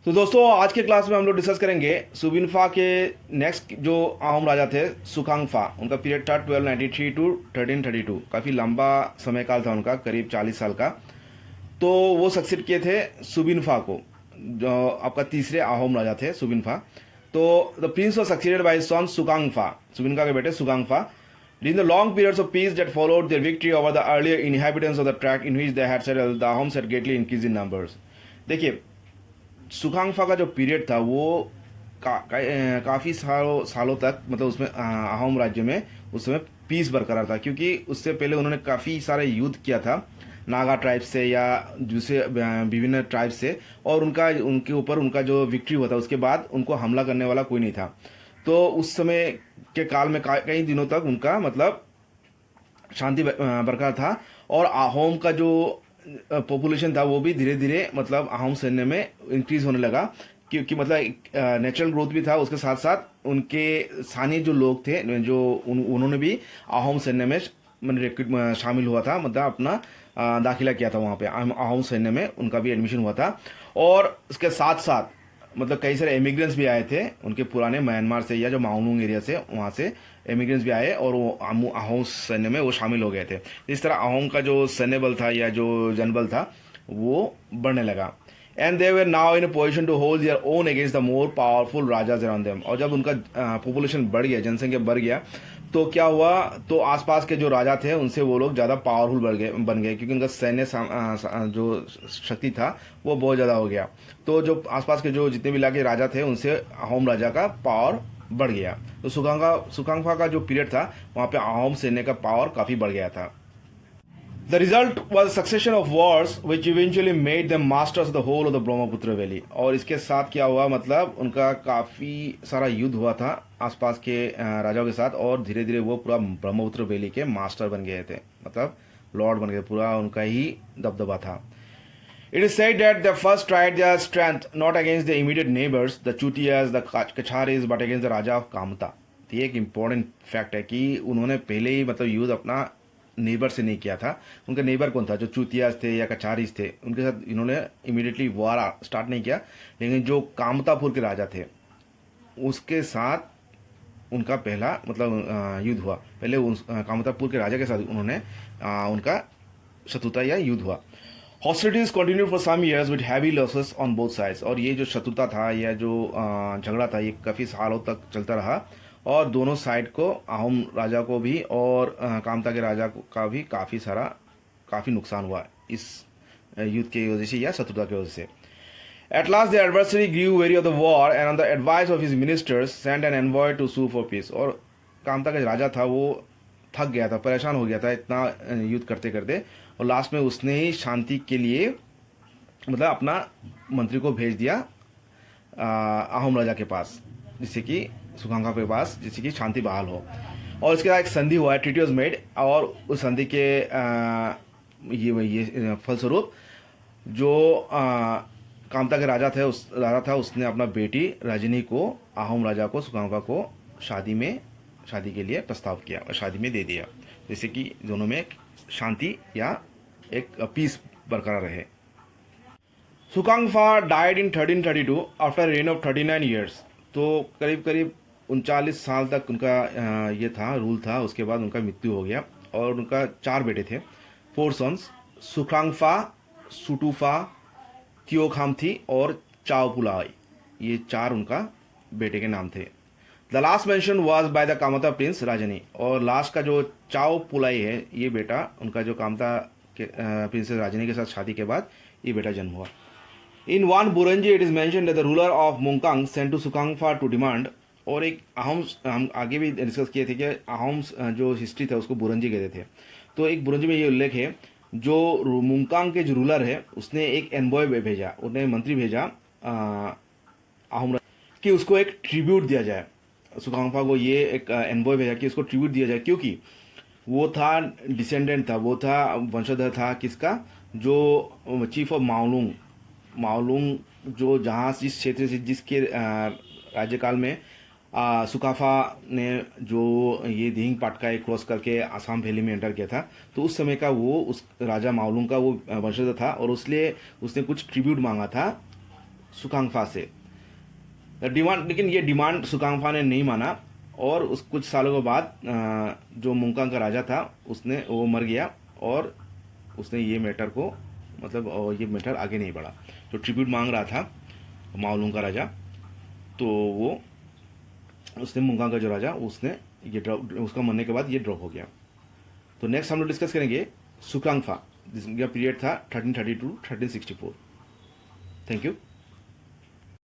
तो दोस्तों आज के क्लास में हम लोग डिस्कस करेंगे सुबिनफा के नेक्स्ट जो अहोम राजा थे सुखांगफा। उनका पीरियड था 1293 टू 1332। काफ़ी लंबा समय काल था उनका, करीब 40 साल का। तो वो सक्सेड किए थे सुबिनफा को, जो आपका तीसरे अहोम राजा थे सुबिनफा। तो the prince was succeeded by son Sukangpha, Subinpha के बेटे सुकांगफा। During the long periods of peace that followed their victory over the earlier inhabitants of the tract in which they had settled, the Ahoms had greatly increased in numbers. देखिए, सुखांगफा का जो period था वो काफ़ी सालों तक, मतलब उसमें अहोम राज्य में उस समय पीस बरकरार था, क्योंकि उससे पहले उन्होंने काफ़ी सारे युद्ध किया था नागा ट्राइब से या दूसरे विभिन्न ट्राइब से, और उनके ऊपर उनका जो विक्ट्री हुआ था उसके बाद उनको हमला करने वाला कोई नहीं था। तो उस समय के काल में कई दिनों तक उनका मतलब शांति बरकरार था, और अहोम का जो पॉपुलेशन था वो भी धीरे धीरे मतलब अहोम सैन्य में इंक्रीज होने लगा, क्योंकि मतलब नेचुरल ग्रोथ भी था, उसके साथ साथ उनके स्थानीय जो लोग थे जो उन्होंने भी अहोम सैन्य में शामिल हुआ था, मतलब अपना दाखिला किया था वहाँ पे अहोम सैन्य में, उनका भी एडमिशन हुआ था। और उसके साथ साथ मतलब कई सारे एमिग्रेंट्स भी आए थे उनके पुराने म्यांमार से या जो माओलुंग एरिया से, वहाँ से एमिग्रेंट्स भी आए और वो अहोम सैन्य में वो शामिल हो गए थे। इस तरह अहोम का जो सैन्य बल था या जो जनबल था वो बढ़ने लगा। And they were now in a position to hold their own against the more powerful rajas around them. और जब उनका पॉपुलेशन बढ़ गया, जनसंख्या बढ़ गया, तो क्या हुआ, तो आसपास के जो राजा थे उनसे वो लोग ज़्यादा पावरफुल बन गए, क्योंकि उनका सैन्य जो शक्ति था वो बहुत ज़्यादा हो गया। तो जो आसपास के जो जितने भी इलाके राजा थे उनसे अहोम राजा का पावर बढ़ गया। तो सुखांगफा का जो पीरियड था वहाँ पे अहोम सैन्य का पावर काफ़ी बढ़ गया था। The result was a succession of wars which eventually made them masters of the whole of the Brahmaputra valley. और इसके साथ क्या हुआ, मतलब उनका काफ़ी सारा युद्ध हुआ था आसपास के राजाओं के साथ, और धीरे धीरे वो पूरा ब्रह्मपुत्र वैली के मास्टर बन गए थे, मतलब लॉर्ड बन गए, पूरा उनका ही दबदबा था। It is said that they first tried their strength not against their immediate neighbors, the Chutiyas, the Kacharis, but against the Raja of Kamta। तो ये एक इम्पोर्टेंट फैक्ट है कि उन्होंने पहले ही मतलब युद्ध अपना नेबर से नहीं किया था। उनका नेबर कौन था, जो चूतियास थे या कचारीस थे, उनके साथ इन्होंने इमीडिएटली वॉर स्टार्ट नहीं किया। लेकिन जो कामतापुर के राजा थे उसके साथ उनका पहला मतलब युद्ध हुआ। पहले कामतापुर के राजा के साथ उन्होंने उनका शत्रुता या युद्ध हुआ। Hostilities continue for some years with heavy losses on both sides. और ये जो शत्रुता था या जो झगड़ा था ये काफ़ी सालों तक चलता रहा, और दोनों साइड को, अहोम राजा को भी और कामता के राजा का भी काफ़ी नुकसान हुआ इस युद्ध की वजह से या शत्रुता की वजह से। At last the adversary grew weary of the war and on the advice of his ministers sent an envoy to sue for peace। और कामता का राजा था वो थक गया था, परेशान हो गया था इतना युद्ध करते करते, और लास्ट में उसने ही शांति के लिए मतलब अपना मंत्री को भेज दिया अहोम राजा के पास, जिससे कि सुखांगफा के पास, जिससे कि शांति बहाल हो। और इसके बाद एक संधि हुआ है, ट्रीटी वाज मेड, और उस संधि के ये फलस्वरूप जो कामता के राजा था उसने अपना बेटी रजनी को अहोम राजा को सुखांगफा को शादी के लिए प्रस्ताव किया और शादी में दे दिया, जैसे कि दोनों में शांति या एक पीस बरकरार रहे। Sukhangpha died in 1332 after reign of 39 years. तो करीब करीब 39 साल तक उनका ये था, रूल था। उसके बाद उनका मृत्यु हो गया, और उनका 4 बेटे थे, 4 सन्स, सुखांगफा, सुटूफा, तियोखामथी और चाओपुलाई। ये 4 उनका बेटे के नाम थे। The last mention was by the Kamata prince राजनी। और लास्ट का जो चाओ पुलाई है ये बेटा उनका जो कामता के प्रिंसेस राजनी के साथ शादी के बाद ये बेटा जन्म हुआ। In one Buranji it is mention that the ruler of Mungkang sent to Sukhangpha to demand. और एक अहोम, हम आगे भी डिस्कस किए थे कि अहोम जो हिस्ट्री था उसको बुरंजी कहते थे। तो एक बुरंजी में ये उल्लेख है, जो मुंगकांग के जो रूलर है उसने एक एनबॉय भेजा, उन्हें मंत्री भेजा अहोम कि उसको एक ट्रिब्यूट दिया जाए। सुखांगफा को ये एक एनबॉय भेजा कि उसको ट्रिब्यूट दिया जाए, क्योंकि वो था डिसेंडेंट था, वो था वंशधर था किसका, जो चीफ ऑफ माओलुंग जो जहाँ जिस क्षेत्र से जिसके राज्यकाल में सुकाफा ने जो ये दिहिंग पाटकाई क्रॉस करके आसाम वैली में एंटर किया था, तो उस समय का वो उस राजा माओलुंग का वो वंशज था, और उसने कुछ ट्रिब्यूट मांगा था सुखांगफा से। डिमांड, लेकिन ये डिमांड सुखांगफा ने नहीं माना और उस कुछ सालों के बाद जो मुंगकांग का राजा था उसने वो मर गया और उसने ये मैटर को मतलब ये मैटर आगे नहीं बढ़ा। जो ट्रिब्यूट मांग रहा था माओलुंग का राजा, तो वो उसने मुंगकांग का जो राजा उसने ये ड्रॉप, उसका मरने के बाद ये ड्रॉप हो गया। तो नेक्स्ट हम लोग डिस्कस करेंगे सुखांगफा, जिसका पीरियड था 1332 1364। Thank you.